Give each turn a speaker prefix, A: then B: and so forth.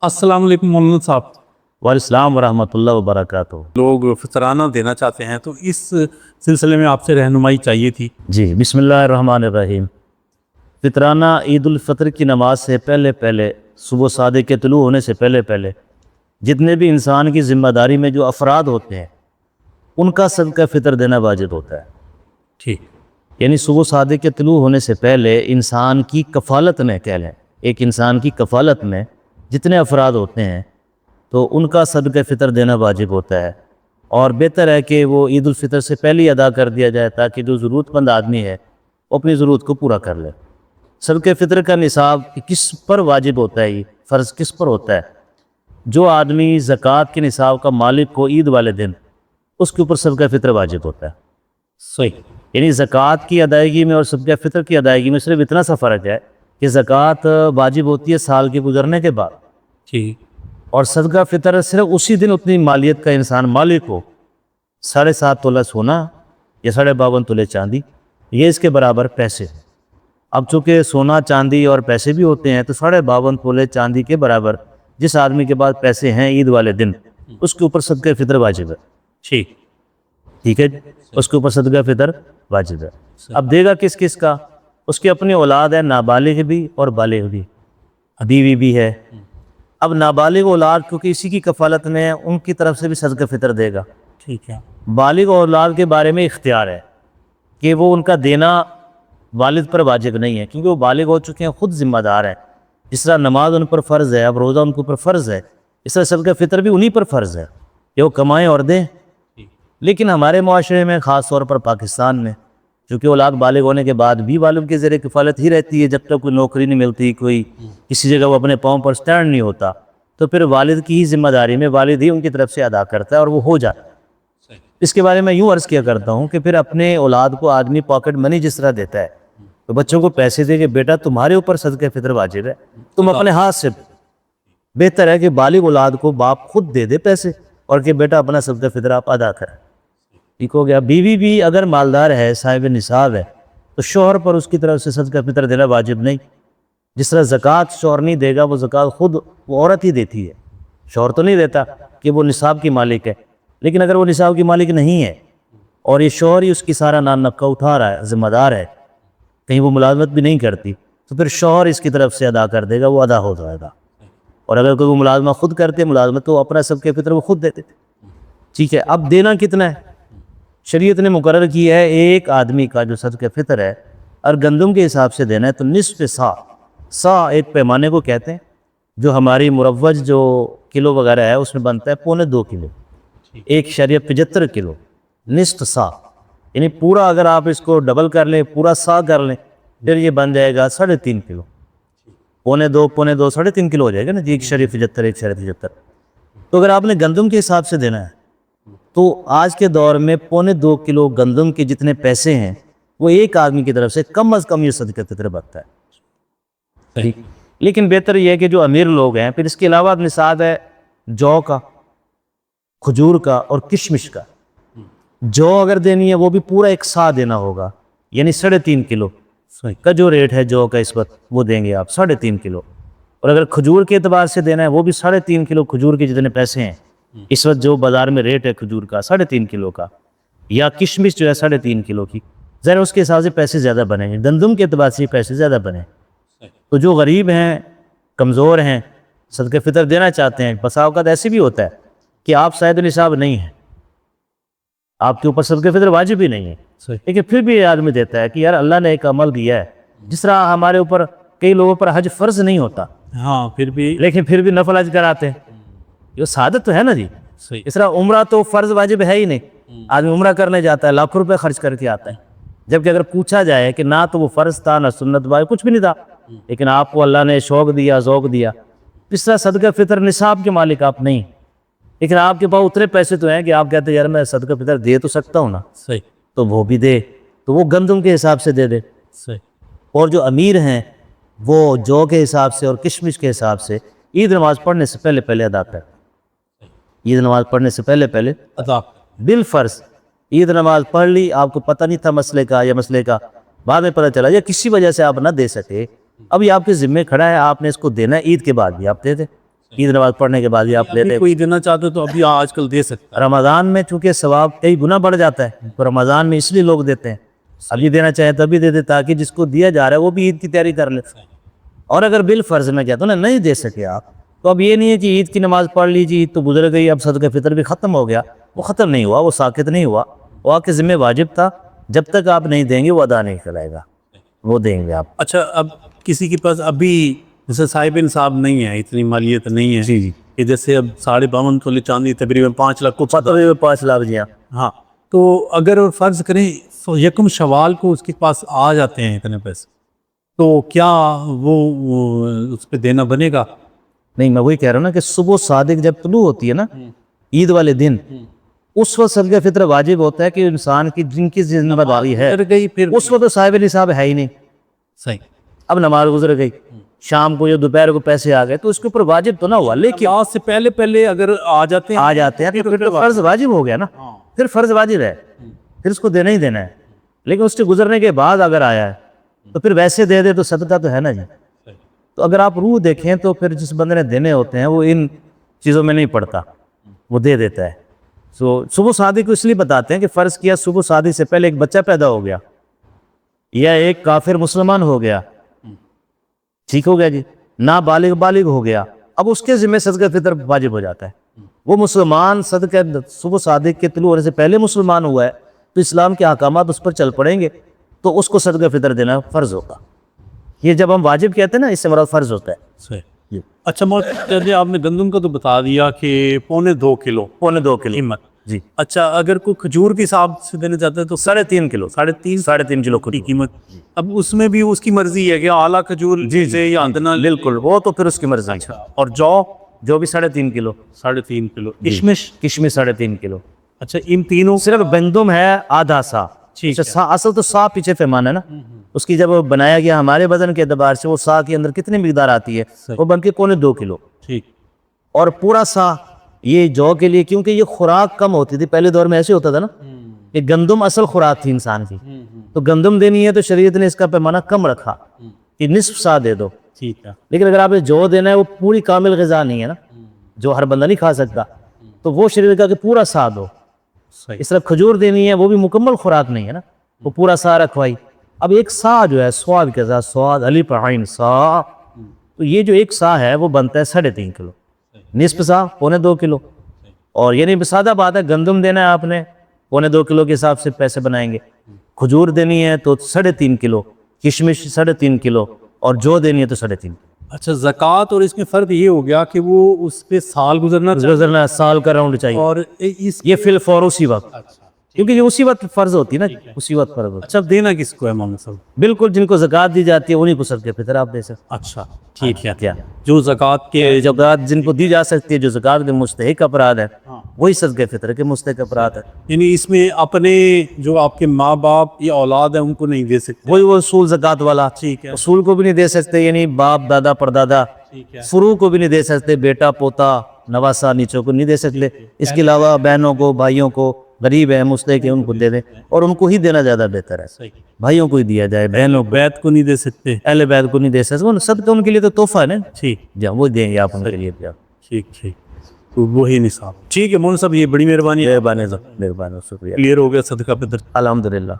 A: अस्सलाम वालेकुम मौलाना साहब।
B: वालेकुम वरहमतुल्लाह वबरकातुहू।
A: लोग फितराना देना चाहते हैं तो इस सिलसिले में आपसे रहनुमाई चाहिए थी।
B: जी बिस्मिल्लाहिर्रहमानिर्रहीम। फितराना ईद उल फितर की नमाज से पहले पहले, सुबह सादिक के तुलू होने से पहले पहले जितने भी इंसान की ज़िम्मेदारी में जो अफराद होते हैं उनका सदका फ़ितर देना वाजिब होता है।
A: ठीक।
B: यानी सुबह सादिक के तुलू होने से पहले इंसान की कफ़ालत में, कह लें एक इंसान की कफ़ालत में जितने अफराद होते हैं तो उनका सदका फ़ितर देना वाजिब होता है। और बेहतर है कि वो ईद उल फितर से पहले ही अदा कर दिया जाए ताकि जो ज़रूरतमंद आदमी है वो अपनी ज़रूरत को पूरा कर ले। सदका फ़ितर का निसाब किस पर वाजिब होता है, ये फ़र्ज़ किस पर होता है? जो आदमी ज़कात के निसाब का मालिक हो ईद वाले दिन, उसके ऊपर सदका फ़ितर वाजिब होता है।
A: सही।
B: यानी ज़कात की अदायगी में और सदका फ़ितर की अदायगी में सिर्फ इतना सा फ़र्क है कि ज़कात वाजिब होती है साल के गुजरने के बाद,
A: ठीक।
B: और सदका फ़ितर सिर्फ उसी दिन उतनी मालियत का इंसान मालिक हो। 7.5 तोला सोना या 52.5 तोले चांदी, ये इसके बराबर पैसे। अब चूँकि सोना चांदी और पैसे भी होते हैं तो 52.5 तोले चांदी के बराबर जिस आदमी के पास पैसे हैं ईद वाले दिन, उसके ऊपर सदका फ़ितर वाजिब है।
A: ठीक।
B: ठीक है, उसके ऊपर सदका फ़ितर वाजिब है। अब देगा किस किस का? उसकी अपनी औलाद है, नाबालिग भी और बालिग भी, बीवी भी है। अब नाबालिग औलाद क्योंकि इसी की कफ़ालत में है, उनकी तरफ से भी सदका फ़ितर देगा।
A: ठीक है।
B: बालिग औलाद के बारे में इख्तियार है कि वो उनका देना वालिद पर वाजिब नहीं है, क्योंकि वो बालिग हो चुके हैं, ख़ुद ज़िम्मेदार हैं। जिस तरह नमाज उन पर फ़र्ज़ है, अब रोज़ा उनके ऊपर फ़र्ज़ है, इस तरह सदका फ़ितर भी उन्हीं पर फ़र्ज़ है कि वो कमाएँ और दें। लेकिन हमारे माशरे में ख़ास तौर पर पाकिस्तान में, चूँकि औलाद बालिग होने के बाद भी वालिद के ज़ेर किफ़ालत ही रहती है, जब तक कोई नौकरी नहीं मिलती, कोई किसी जगह वो अपने पाँव पर स्टैंड नहीं होता, तो फिर वालिद की ही ज़िम्मेदारी में वालिद ही उनकी तरफ से अदा करता है और वो हो जाता है। इसके बारे में यूँ अर्ज़ किया करता हूँ कि फिर अपने औलाद को आदमी पॉकेट मनी जिस तरह देता है, तो बच्चों को पैसे दे के बेटा तुम्हारे ऊपर सदका फ़ितर वाजिब है, तुम अपने हाथ से। बेहतर है कि बालिग औलाद को बाप खुद दे दे पैसे और कि बेटा अपना सदका फ़ितर आप अदा करें। ठीक हो गया। बीवी भी अगर मालदार है, साहिब निसाब है, तो शौहर पर उसकी तरफ से सदका फ़ितर देना वाजिब नहीं। जिस तरह ज़कात शौहर नहीं देगा, वो ज़कात खुद वो औरत ही देती है, शौहर तो नहीं देता कि वो निसाब की मालिक है। लेकिन अगर वो निसाब की मालिक नहीं है और ये शौहर ही उसकी सारा नान नफ़का उठा रहा है, ज़िम्मेदार है, कहीं वो मुलाजमत भी नहीं करती, तो फिर शौहर इसकी तरफ से अदा कर देगा, वो अदा हो जाएगा। और अगर कोई मुलाजमत खुद करते मुलाजमत, तो अपना सदका फ़ितर वो खुद देते। ठीक है। अब देना कितना है? शरीयत ने मुकर्रर की है एक आदमी का जो सदका फ़ितर है, और गंदम के हिसाब से देना है तो निस्फ़ सा एक पैमाने को कहते हैं, जो हमारी मुरव्वज जो किलो वगैरह है उसमें बनता है 2.25 किलो, एक शरीय 75 किलो, निस्फ़ सा। यानी पूरा अगर आप इसको डबल कर लें, पूरा सा कर लें, फिर ये बन जाएगा 3.5 किलो। 2.25 3.5 किलो हो जाएगा ना जी, एक शरीय 75 एक शरीय 75। तो अगर आपने गंदम के हिसाब से देना है तो आज के दौर में 2.25 किलो गंदम के जितने पैसे हैं वो एक आदमी की तरफ से कम अज़ कम ये सदका फ़ितर बनता है। ठीक। लेकिन बेहतर यह है कि जो अमीर लोग हैं, फिर इसके अलावा निसाब है जौ का, खजूर का और किशमिश का। जौ अगर देनी है वो भी पूरा एक सा देना होगा, यानी 3.5 किलो का जो रेट है जौ का इस वक्त, वो देंगे आप 3.5 किलो। और अगर खजूर के एतबार से देना है वो भी 3.5 किलो खजूर के जितने पैसे हैं इस वक्त जो बाज़ार में रेट है खजूर का 3.5 किलो का, या किशमिश जो है 3.5 किलो की, ज़रा उसके हिसाब से पैसे ज़्यादा बनेंगे, गंदम के एतबार से पैसे ज़्यादा बने। तो जो गरीब हैं, कमज़ोर हैं, सदका फ़ितर देना चाहते हैं, बसा औक़ात ऐसे भी होता है कि आप शायद निसाब नहीं है, आपके ऊपर सदका फ़ितर वाजिब ही नहीं है, लेकिन फिर भी ये आदमी देता है कि यार अल्लाह ने एक अमल दिया है। जिस तरह हमारे ऊपर कई लोगों पर हज फ़र्ज़ नहीं होता,
A: हाँ, फिर भी
B: लेकिन फिर भी नफल हज कराते हैं, ये सादत तो है ना जी।
A: सही।
B: इस तरह उम्रा तो फ़र्ज़ वाजिब है ही नहीं, आदमी उम्रा करने जाता है, लाखों रुपए खर्च करके आता है, जबकि अगर पूछा जाए कि ना तो वो फ़र्ज़ था ना सुन्नत वाजिब, कुछ भी नहीं था, लेकिन आपको अल्लाह ने शौक़ दिया, ज़ौक़ दिया। इस तरह सदका फ़ितर निसाब के मालिक आप नहीं, लेकिन आपके पास उतने पैसे तो हैं कि आप कहते हैं यार मैं सदका फ़ितर दे तो सकता हूँ ना,
A: सही,
B: तो वो भी दे, तो वो गंदम के हिसाब से दे दे।
A: सही।
B: और जो अमीर हैं वो जौ के हिसाब से और किशमिश के हिसाब से ईद नमाज़ पढ़ने से पहले पहले अदा कर, ईद नमाज़ पढ़ने से पहले पहले
A: अदा
B: बिल फ़र्ज़ ईद नमाज़ पढ़ ली, आपको पता नहीं था मसले का, या मसले का बाद में पता चला, या किसी वजह से आप ना दे सके, अब ये आपके ज़िम्मे खड़ा है, आपने इसको देना है, ईद के बाद भी आप दे दें। عید نماز پڑھنے کے بعد ہی آپ لے
A: ابھی
B: لیں.
A: کوئی دینا چاہتے ہو تو ابھی آج کل دے سکتے ہیں.
B: رمضان میں چونکہ ثواب کئی گنا بڑھ جاتا ہے تو رمضان میں اس لیے لوگ دیتے ہیں. ابھی دینا چاہیں تبھی دے دیں تاکہ جس کو دیا جا رہا ہے وہ بھی عید کی تیاری کر لے. اور اگر بالفرض میں کہتا ہوں نا نہیں دے سکے آپ تو اب یہ نہیں ہے کہ عید کی نماز پڑھ لیجیے عید تو گزر گئی اب صدقہ فطر بھی ختم ہو گیا. وہ ختم نہیں ہوا, وہ ساقط نہیں ہوا, وہ آپ کے ذمہ واجب تھا. جب تک آپ نہیں دیں گے وہ ادا نہیں کرائے گا, وہ دیں گے آپ.
A: اچھا اب کسی کے پاس ابھی جیسے صاحب انصاب نہیں ہے, اتنی مالیت نہیں ہے
B: جی
A: کہ جیسے اب 52.5 تولی چاندی تقریباً 5 لاکھ کو
B: پتہ ہے 5 لاکھ جی ہاں.
A: ہاں, تو اگر فرض کریں یکم شوال کو اس کے پاس آ جاتے ہیں اتنے پیسے, تو کیا وہ اس پہ دینا بنے گا؟
B: نہیں میں وہی کہہ رہا ہوں نا کہ صبح صادق جب طلوع ہوتی ہے نا عید والے دن, اس وقت صدقہ فطر واجب ہوتا ہے کہ انسان کی جن کی ذمہ داری ہے
A: گزر گئی پھر
B: اس وقت تو صاحب نصاب ہے ہی نہیں.
A: صحیح.
B: اب نماز گزر گئی, شام کو یا دوپہر کو پیسے آ گئے تو اس کے اوپر واجب تو نہ ہوا, لیکن
A: آج سے پہلے اگر آ جاتے ہیں
B: آ جاتے ہیں تو پھر تو فرض واجب ہو گیا نا. پھر فرض واجب ہے, پھر اس کو دینا ہی دینا ہے. لیکن اس کے گزرنے کے بعد اگر آیا ہے تو پھر ویسے دے دے تو صدقہ تو ہے نا جی. تو اگر آپ روح دیکھیں تو پھر جس بندے نے دینے ہوتے ہیں وہ ان چیزوں میں نہیں پڑتا, وہ دے دیتا ہے. صبح صادق کو اس لیے بتاتے ہیں کہ فرض کیا صبح صادق سے پہلے ایک بچہ پیدا ہو گیا یا ایک کافر مسلمان ہو گیا, ٹھیک ہو گیا جی, بالغ ہو گیا, اب اس کے ذمہ صدقہ فطر واجب ہو جاتا ہے. وہ مسلمان صدقہ صبح صادق کے طلوع ہونے سے پہلے مسلمان ہوا ہے تو اسلام کے احکامات اس پر چل پڑیں گے تو اس کو صدقہ فطر دینا فرض ہوگا. یہ جب ہم واجب کہتے ہیں نا اس سے مراد فرض ہوتا ہے.
A: صحیح. اچھا جیسے آپ نے گندم کا تو بتا دیا کہ 2.25 کلو
B: قیمت جی.
A: اچھا اگر کوئی کھجور کے حساب سے دینا چاہتا ہے تو
B: 3.5 کلو 3.5 کلو
A: کی قیمت. اب اس میں بھی اس کی مرضی ہے کہ اعلیٰ کھجور سے یا ادنا,
B: بالکل وہ تو پھر اس کی مرضی.
A: اور
B: جو بھی 3.5 کلو
A: 3.5 کلو.
B: کشمش 3.5 کلو.
A: اچھا ان تینوں
B: صرف گندم ہے آدھا سا. اصل تو سا پیچھے پیمانہ ہے نا, اس کی جب بنایا گیا ہمارے وزن کے اعتبار سے وہ سا کے اندر کتنی مقدار آتی ہے, وہ بن کے 2.25 کلو.
A: ٹھیک.
B: اور پورا سا یہ جو کے لیے, کیونکہ یہ خوراک کم ہوتی تھی پہلے دور میں, ایسے ہوتا تھا نا کہ گندم اصل خوراک تھی انسان کی, تو گندم دینی ہے تو شریعت نے اس کا پیمانہ کم رکھا کہ نصف سا دے دو.
A: ٹھیک ہے.
B: لیکن اگر آپ نے جو دینا ہے وہ پوری کامل غذا نہیں ہے نا, جو ہر بندہ نہیں کھا سکتا, تو وہ شریعت کا کہ پورا سا دو. اس طرح کھجور دینی ہے وہ بھی مکمل خوراک نہیں ہے نا, وہ پورا سا رکھوائی. اب ایک سا جو ہے سواد کے ساتھ سواد علی پعین سا, تو یہ جو ایک سا ہے وہ بنتا ہے 3.5 کلو. نصف سا 2.25 کلو. اور یعنی سادہ بات ہے, گندم دینا ہے آپ نے 2.25 کلو کے حساب سے پیسے بنائیں گے. کھجور دینی ہے تو 3.5 کلو, کشمش 3.5 کلو, اور جو دینی ہے تو 3.5.
A: اچھا زکوٰۃ اور اس میں فرق یہ ہو گیا کہ وہ اس پہ سال گزرنا
B: سال کا راؤنڈ چاہیے,
A: اور اس
B: یہ فی الفور اسی وقت, کیونکہ یہ اسی وقت فرض ہوتی ہے نا, اسی وقت فرض ہوتی ہے.
A: اچھا دینا کس کو ہے مولانا صاحب؟
B: بالکل جن کو زکوٰۃ دی جاتی ہے انہیں کو صدقہ فطر آپ دے سکتے.
A: اچھا ٹھیک ہے.
B: کیا
A: جو زکوٰۃ کے
B: زکوٰۃ جن کو دی جا سکتی ہے, جو زکوٰۃ کے مستحق افراد ہیں وہی صدقہ فطر کے مستحق افراد ہیں.
A: یعنی اس میں اپنے جو آپ کے ماں باپ یا اولاد ہیں ان کو نہیں دے سکتے.
B: وہی وہ اصول زکوٰۃ والا,
A: ٹھیک ہے.
B: اصول کو بھی نہیں دے سکتے, یعنی باپ دادا پردادا, فروع کو بھی نہیں دے سکتے, بیٹا پوتا نواسا نیچوں کو نہیں دے سکتے. اس کے علاوہ بہنوں کو, بھائیوں کو, غریب ہیں مستحق ہیں ان کو دے دیں, اور ان کو ہی دینا زیادہ بہتر ہے. بھائیوں کو ہی دیا جائے, بہنوں کو,
A: بیت کو نہیں دے سکتے,
B: اہل بیت کو نہیں دے سکتے. صدقہ ان کے لیے تو تحفہ ہے نا,
A: ٹھیک
B: جی وہ دیں گے آپ ان کے لیے.
A: ٹھیک ٹھیک, تو وہی نصاب. ٹھیک ہے مولانا صاحب, یہ بڑی مہربانی ہے.
B: مہربانی, شکریہ.
A: کلیئر ہو گیا صدقہ فطر.
B: الحمدللہ.